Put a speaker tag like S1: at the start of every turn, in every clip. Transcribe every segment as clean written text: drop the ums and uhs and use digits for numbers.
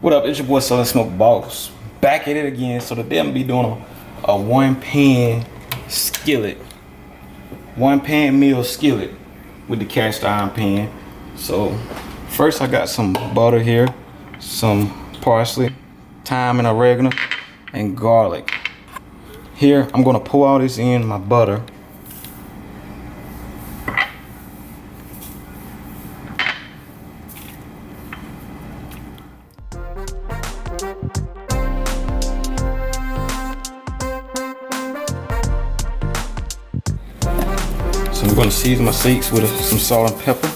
S1: What up? It's your boy Selling Smoke Boss. Back at it again. So today I'm gonna be doing a one pan skillet. One pan meal skillet with the cast iron pan. So first I got some butter here, some parsley, thyme and oregano, and garlic. Here I'm gonna pour all this in my butter. So I'm going to season my steaks with some salt and pepper.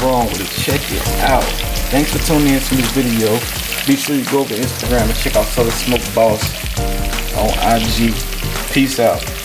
S1: wrong with it. Check it out. Thanks for tuning in to this video. Be sure you go over to Instagram and check out Southern Smoke Boss on IG. Peace out.